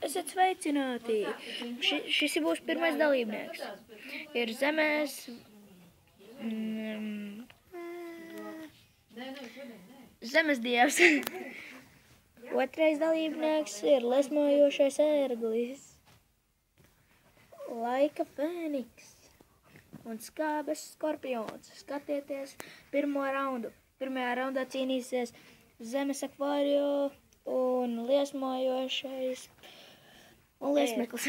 Esiet sveicināti! Šis būs pirmais dalībnieks. Ir zemes dievs. Otrais dalībnieks ir lesmojošais ērglis. Laika fēniks un skābes skorpions. Skatieties pirmo raundu. Pirmajā raundā cīnīsies zemes akvārio un liesmojošais un liesmeklis.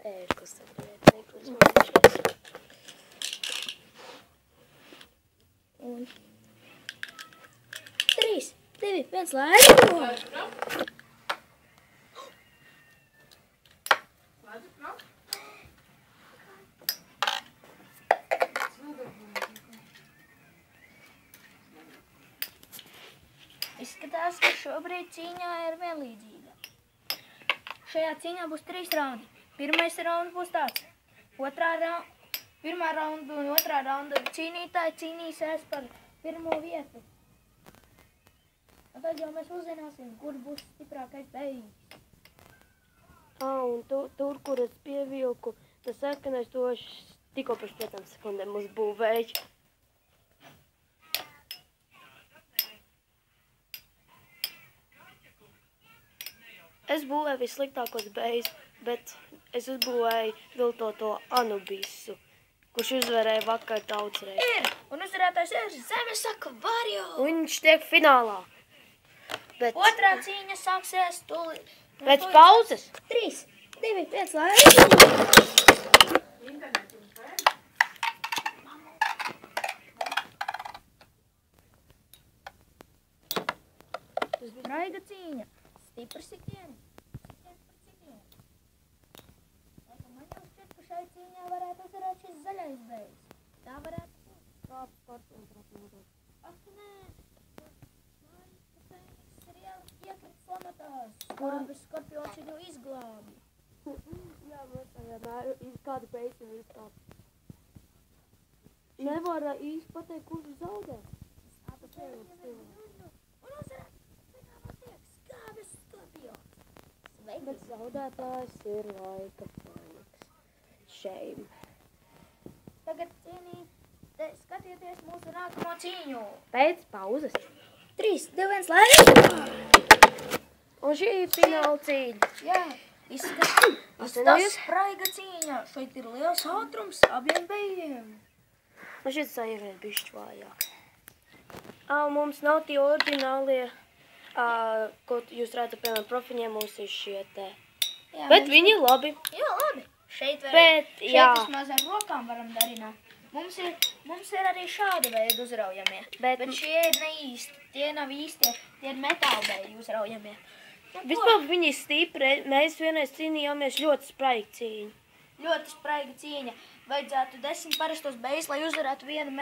Ērglis tagad liesmojošais. Un 3, 2, 1, lai! Izskatās, ka šobrīd cīņā ir vienlīdzīga. Šajā cīņā būs 3 raundi. Pirmais rauns būs tāds. Pirmā raunda un otrā raunda cīnītāji cīnīsies par pirmo vietu. Un tad jau mēs uzzināsim, kurš būs stiprākais beigas. Un tur, kur es pievilku, tas sarkanais to tikko pēc 5 sekundēm uzbūvēju. Es būvēju vissliktākos beigas, bet es uzbūvēju viltoto Anubisu, kurš uzvarēja vakar tautsreiz. Ir! Un uzvarētājs ir zemes akvārio! Un viņš tiek finālā. Bet Otrā cīņa sāksies tūlīt. pēc pauzes 3, 2, 1, lai! Raiga cīņa. Stiprs sitieni. Sitiens par sitienu. Man jau šķiet, ka šai cīņā varētu uzvarēt šis zaļais beigas. Tā varētu būt. kāds skorpions atmūdot. Ak, nē. Man Fēniks ir iekrits lamatās. Skābes skorpions viņu izglābi. Jā, mēs vienmēr kādu beigu ir izglābi. Nevar īsti pateikt, kurš zaudē. Un uzvarēt finālā tiek skābes skorpions. Bet zaudētājs ir laika fēniks. Shame. Tagad skatieties mūsu nākamo cīņu. Pēc pauzes. 3, 2, 1, lai! Un šī ir fināla cīņa. Jā, izskatās spraiga cīņa. Šeit ir liels ātrums abiem beigiem. Un šis sajūta bišķi vājāk. Mums nav tie oriģinālie, ko jūs redzat, piemēram, profiņiem mums ir šie te. Jā, Bet viņi ir labi. Jā, labi. Šeit jā. vismaz ar rokām varam darināt. Mums ir arī šāda veida uzraujamie. Bet šie ir neīsti. Tie nav īstie. Tie ir metāla veidi uzraujamie. Vispār viņi ir stipri. Mēs vienreiz cīnījāmies ļoti spraiga cīņa. Ļoti spraiga cīņa. Vajadzētu 10 parastos beigas, lai uzvarētu vienu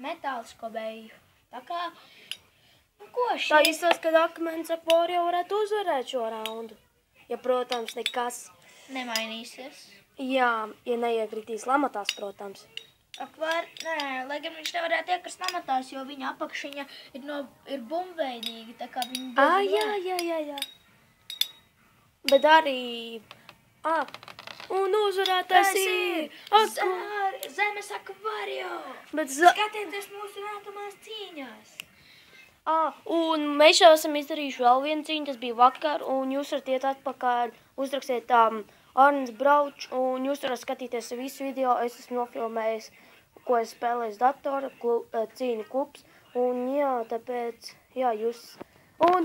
metālisko beiju. Tā kā, ko šī? Tā izsās, ka akmens akvārio varētu uzvarēt šo raundu. Ja, protams, nekas. Nemainīsies. Jā, ja neiekritīs lamatās, protams. Nē, lai gan viņš nevarētu iekrist lamatās, jo viņa apakšiņa ir bumbveidīga, tā kā viņa Jā. Bet arī... Un uzvarētājs ir... Zemes akvārio! Bet Skatieties mūsu nākamās cīņās! Un mēs jau esam izdarījuši vēl vienu cīņu, tas bija vakar, un jūs varat iet atpakaļ, uzrakstiet Arnis Brauč, un jūs varat skatīties visu video, es esmu nofilmējis, ko es spēlēju datora, cīņu klubs, un jā, tāpēc, jā, jūs, un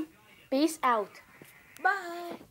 peace out! Bye!